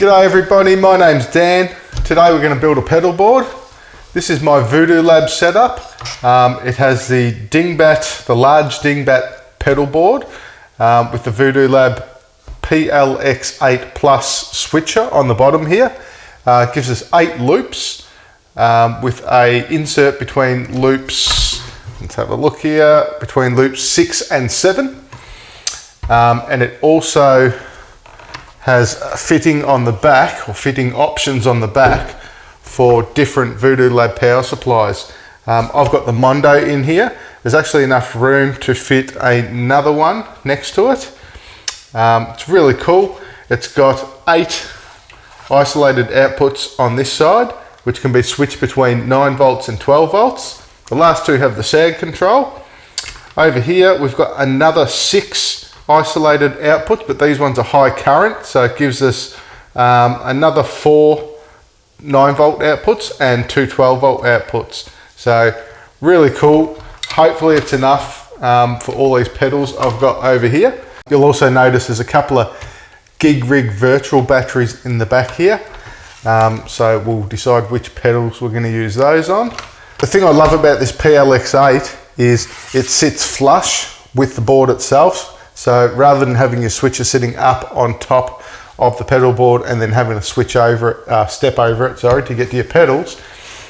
G'day everybody, my name's Dan. Today we're going to build a pedal board. This is my Voodoo Lab setup. It has the dingbat, the large dingbat pedal board with the Voodoo Lab PLX8 Plus switcher on the bottom here. It gives us 8 loops with a insert between loops, let's have a look here, between loops 6 and 7. And it also has a fitting on the back, or fitting options on the back for different Voodoo Lab power supplies. I've got the Mondo in here. There's actually enough room to fit another one next to it. It's really cool. It's got 8 isolated outputs on this side, which can be switched between 9 volts and 12 volts. The last 2 have the sag control. Over here, we've got another 6 isolated outputs, but these ones are high current, so it gives us another 4 9 volt outputs and 2 12 volt outputs. So really cool. Hopefully it's enough for all these pedals I've got over here. You'll also notice there's a couple of gig rig virtual batteries in the back here, so we'll decide which pedals we're going to use those on. The thing I love about this PLX8 is it sits flush with the board itself. So rather than having your switcher sitting up on top of the pedal board and then having to switch over it, step over it, to get to your pedals,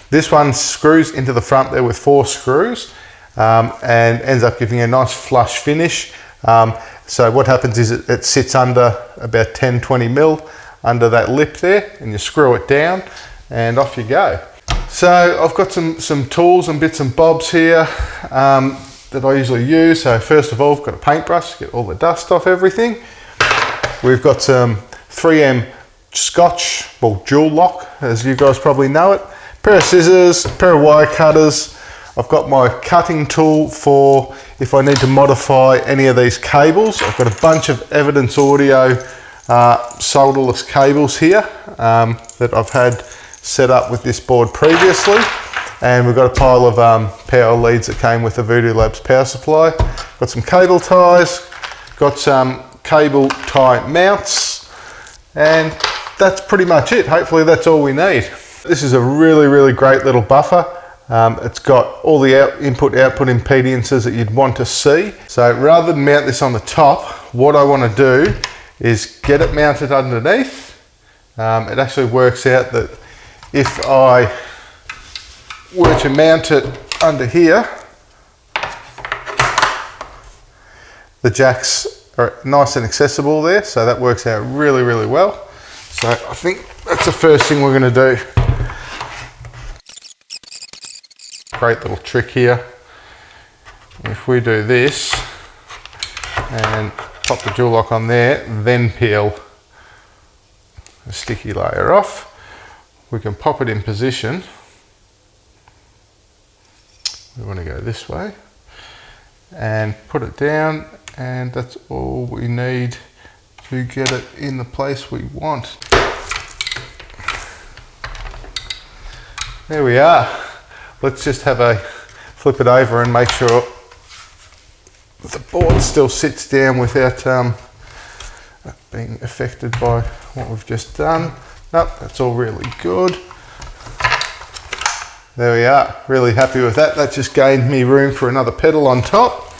this one screws into the front there with 4 screws and ends up giving a nice flush finish. So what happens is it sits under about 10-20 mil under that lip there, and you screw it down and off you go. So I've got some tools and bits and bobs here that I usually use. So first of all, I've got a paintbrush, get all the dust off everything. We've got some 3M Scotch, well, jewel lock, as you guys probably know it. Pair of scissors, pair of wire cutters. I've got my cutting tool for if I need to modify any of these cables. I've got a bunch of Evidence Audio solderless cables here that I've had set up with this board previously. And we've got a pile of power leads that came with the Voodoo Labs power supply. Got some cable ties, got some cable tie mounts, and that's pretty much it. Hopefully that's all we need. This is a really great little buffer. It's got all the input-output impedances that you'd want to see. So rather than mount this on the top, what I want to do is get it mounted underneath. It actually works out that if I were to mount it under here, the jacks are nice and accessible there, so that works out really well. So I think that's the first thing we're going to do. Great little trick here. If we do this and pop the jewel lock on there, then peel the sticky layer off, we can pop it in position. We want to go this way and put it down, and that's all we need to get it in the place we want. There we are. Let's just have a flip it over and make sure the board still sits down without being affected by what we've just done. Nope, that's all really good. There we are, really happy with that. That just gained me room for another pedal on top.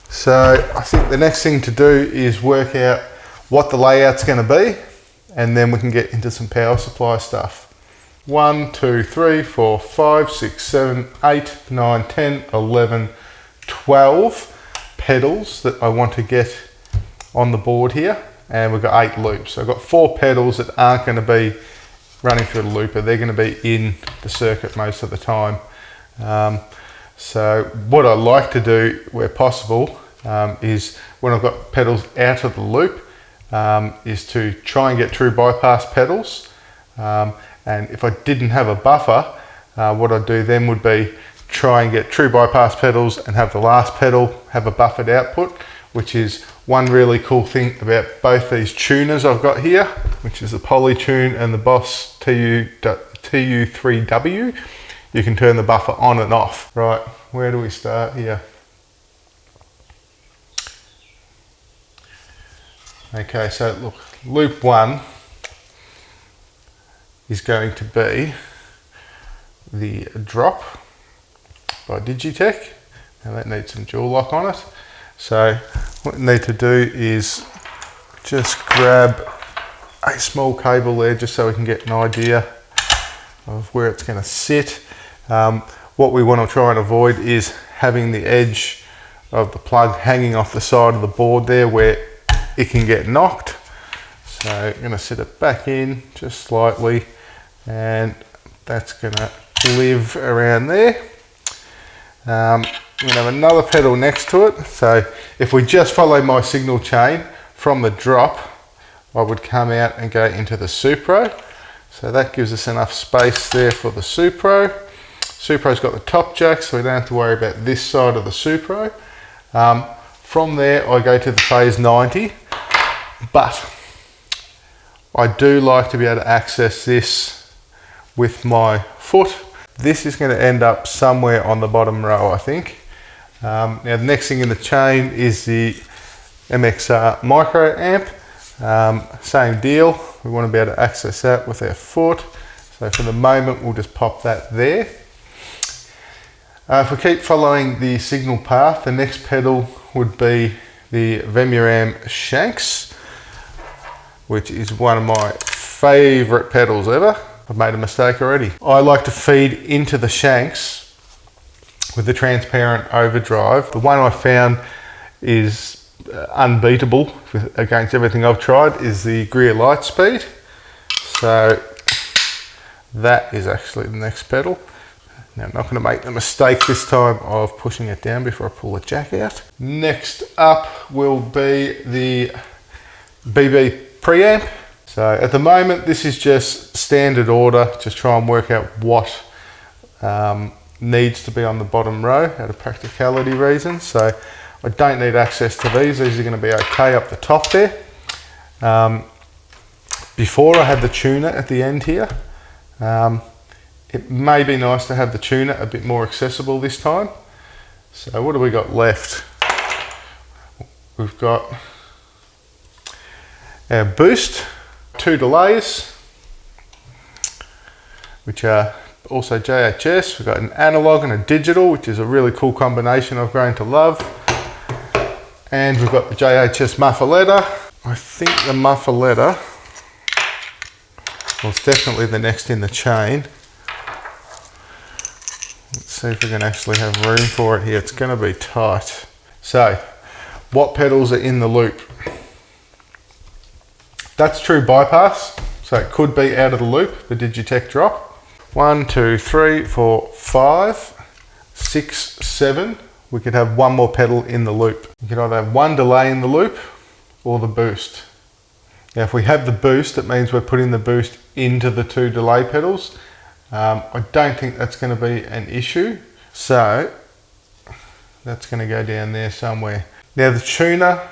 So I think the next thing to do is work out what the layout's going to be, and then we can get into some power supply stuff. 1, 2, 3, 4, 5, 6, 7, 8, 9, 10, 11, 12 pedals that I want to get on the board here, and we've got 8 loops. So I've got 4 pedals that aren't going to be running through the looper. They're going to be in the circuit most of the time. So what I like to do where possible is when I've got pedals out of the loop is to try and get true bypass pedals. And if I didn't have a buffer, what I'd do then would be try and get true bypass pedals and have the last pedal have a buffered output, which is one really cool thing about both these tuners I've got here, which is the Polytune and the Boss TU3W. You can turn the buffer on and off. Right, where do we start here? Okay, so look, loop 1 is going to be the drop by Digitech. Now that needs some dual lock on it. So what we need to do is just grab a small cable there just so we can get an idea of where it's going to sit. What we want to try and avoid is having the edge of the plug hanging off the side of the board there where it can get knocked. So I'm going to set it back in just slightly, and that's going to live around there. I'm going to have another pedal next to it. So if we just follow my signal chain from the drop, I would come out and go into the Supro. So that gives us enough space there for the Supro. Supro's got the top jack, so we don't have to worry about this side of the Supro. From there, I go to the Phase 90, but I do like to be able to access this with my foot. This is going to end up somewhere on the bottom row, I think. Now the next thing in the chain is the MXR micro amp. Same deal, we want to be able to access that with our foot. So for the moment, we'll just pop that there. If we keep following the signal path, the next pedal would be the Vemuram Shanks, which is one of my favorite pedals ever. I've made a mistake already. I like to feed into the Shanks with the transparent overdrive. The one I found is unbeatable against everything I've tried is the Greer Lightspeed. So that is actually the next pedal. Now I'm not going to make the mistake this time of pushing it down before I pull the jack out. Next up will be the BB preamp. So at the moment this is just standard order, just try and work out what needs to be on the bottom row out of practicality reasons. So I don't need access to these are going to be okay up the top there. Before I had the tuner at the end here. It may be nice to have the tuner a bit more accessible this time. So what have we got left? We've got our boost, 2 delays, which are also JHS. We've got an analog and a digital, which is a really cool combination I've grown to love. And we've got the JHS muffaletta. I think the muffaletta, well, it's definitely the next in the chain. Let's see if we can actually have room for it here. It's going to be tight. So, what pedals are in the loop? That's true bypass, so it could be out of the loop, the Digitech drop. 1, 2, 3, 4, 5, 6, 7. We could have one more pedal in the loop. You could either have one delay in the loop or the boost. Now, if we have the boost, it means we're putting the boost into the 2 delay pedals. I don't think that's going to be an issue, so that's going to go down there somewhere. Now the tuner,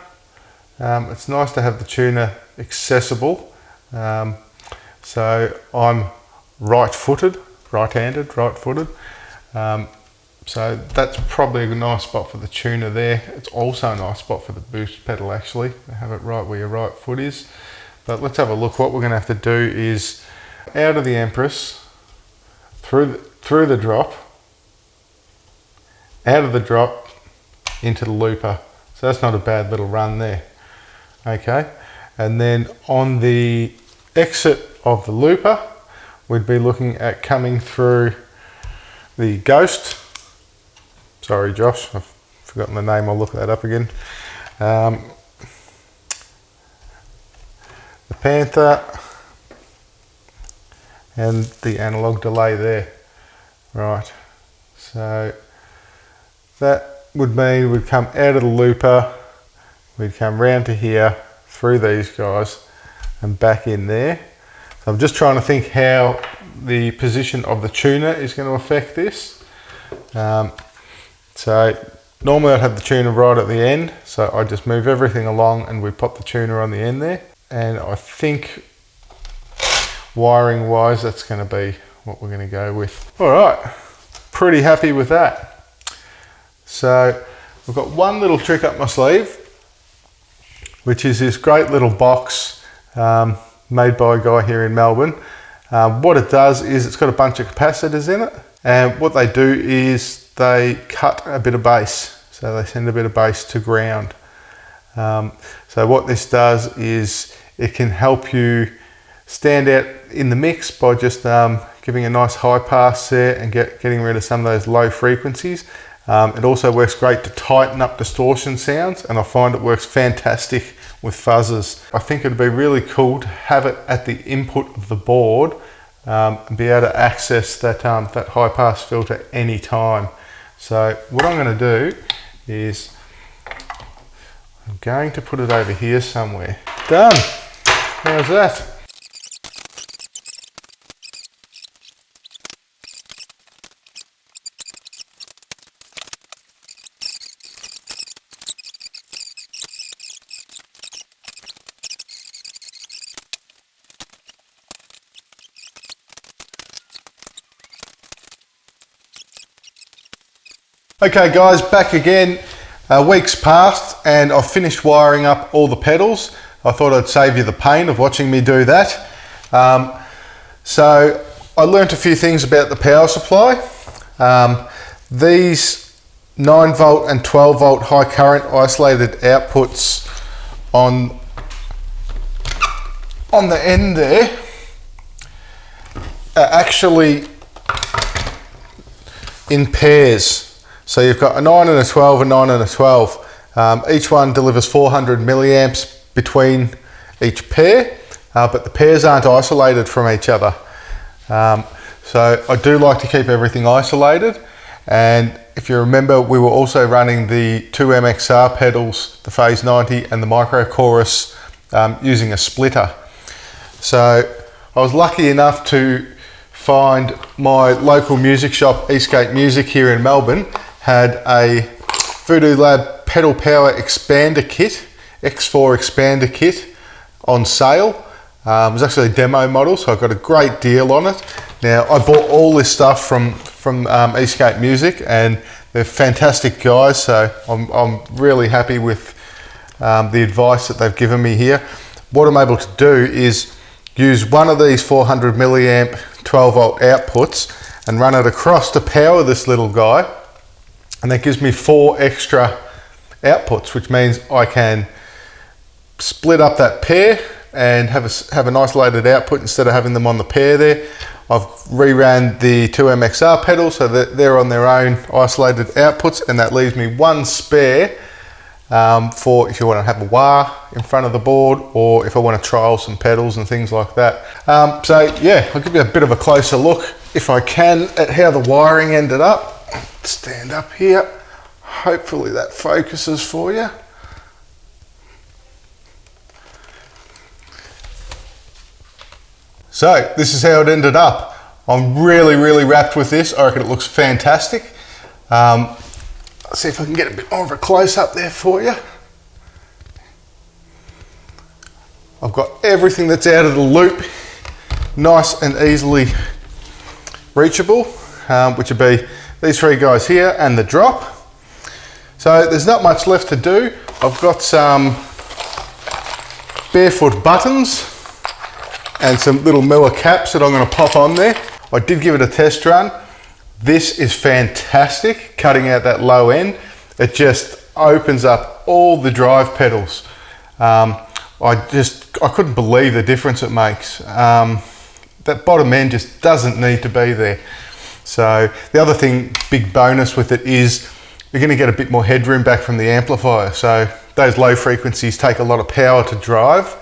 it's nice to have the tuner accessible. So I'm right-handed, so that's probably a nice spot for the tuner there. It's also a nice spot for the boost pedal actually, to have it right where your right foot is. But let's have a look. What we're going to have to do is out of the Empress, through the drop, out of the drop, into the looper. So that's not a bad little run there. Okay, and then on the exit of the looper, we'd be looking at coming through the Ghost. Sorry Josh, I've forgotten the name, I'll look that up again. The Panther, and the analog delay there. Right, so that would mean we'd come out of the looper, we'd come round to here, through these guys, and back in there. So I'm just trying to think how the position of the tuner is going to affect this. So normally I'd have the tuner right at the end, so I just move everything along and we pop the tuner on the end there. And I think wiring wise, that's going to be what we're going to go with. All right, pretty happy with that. So we've got one little trick up my sleeve, which is this great little box made by a guy here in Melbourne. What it does is it's got a bunch of capacitors in it, and what they do is they cut a bit of bass, so they send a bit of bass to ground. So what this does is it can help you stand out in the mix by just giving a nice high pass there and getting rid of some of those low frequencies. It also works great to tighten up distortion sounds, and I find it works fantastic with fuzzers. I think it'd be really cool to have it at the input of the board and be able to access that, that high pass filter any time. So what I'm going to do is I'm going to put it over here somewhere. Done. How's that? Okay guys, back again. Weeks passed and I've finished wiring up all the pedals. I thought I'd save you the pain of watching me do that. So I learnt a few things about the power supply. These 9 volt and 12 volt high current isolated outputs on the end there are actually in pairs. So you've got a 9 and a 12, a 9 and a 12. Each one delivers 400 milliamps between each pair, but the pairs aren't isolated from each other. So I do like to keep everything isolated. And if you remember, we were also running the 2MXR pedals, the Phase 90 and the Micro Chorus using a splitter. So I was lucky enough to find my local music shop, Eastgate Music here in Melbourne, had a Voodoo Lab pedal power expander kit, X4 expander kit on sale. It was actually a demo model, so I got a great deal on it. Now I bought all this stuff from Eastgate Music, and they're fantastic guys, so I'm really happy with the advice that they've given me here. What I'm able to do is use one of these 400 milliamp 12 volt outputs and run it across to power this little guy. And that gives me 4 extra outputs, which means I can split up that pair and have an isolated output instead of having them on the pair there. I've reran the 2MXR pedals so that they're on their own isolated outputs, and that leaves me one spare for if you want to have a wah in front of the board, or if I want to trial some pedals and things like that. So yeah, I'll give you a bit of a closer look, if I can, at how the wiring ended up. Stand up here, hopefully that focuses for you. So this is how it ended up. I'm really wrapped with this. I reckon it looks fantastic. Let's see if I can get a bit more of a close up there for you. I've got everything that's out of the loop nice and easily reachable, which would be these 3 guys here and the drop. So there's not much left to do. I've got some barefoot buttons and some little Miller caps that I'm going to pop on there. I did give it a test run. This is fantastic, cutting out that low end. It just opens up all the drive pedals. I couldn't believe the difference it makes. That bottom end just doesn't need to be there. So the other thing, big bonus with it, is you're going to get a bit more headroom back from the amplifier. So those low frequencies take a lot of power to drive.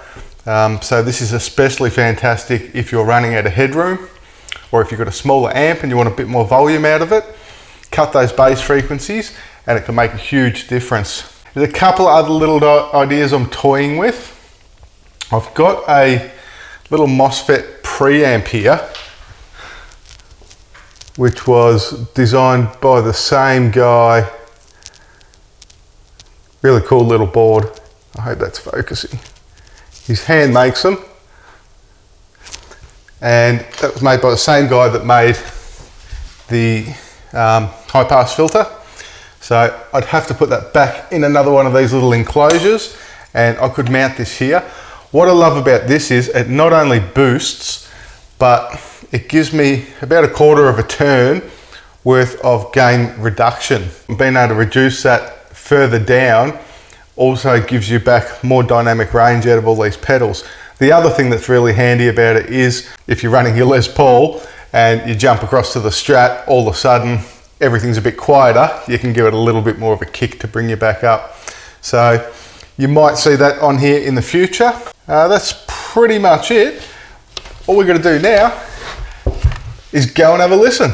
So this is especially fantastic if you're running out of headroom, or if you've got a smaller amp and you want a bit more volume out of it. Cut those bass frequencies and it can make a huge difference. There's a couple of other little ideas I'm toying with. I've got a little MOSFET preamp here, which was designed by the same guy. Really cool little board. I hope that's focusing. His hand makes them. And that was made by the same guy that made the high pass filter. So I'd have to put that back in another one of these little enclosures, and I could mount this here. What I love about this is it not only boosts but it gives me about a quarter of a turn worth of gain reduction. Being able to reduce that further down also gives you back more dynamic range out of all these pedals. The other thing that's really handy about it is if you're running your Les Paul and you jump across to the Strat, all of a sudden everything's a bit quieter, you can give it a little bit more of a kick to bring you back up. So you might see that on here in the future. That's pretty much it. All we're going to do now is go and have a listen.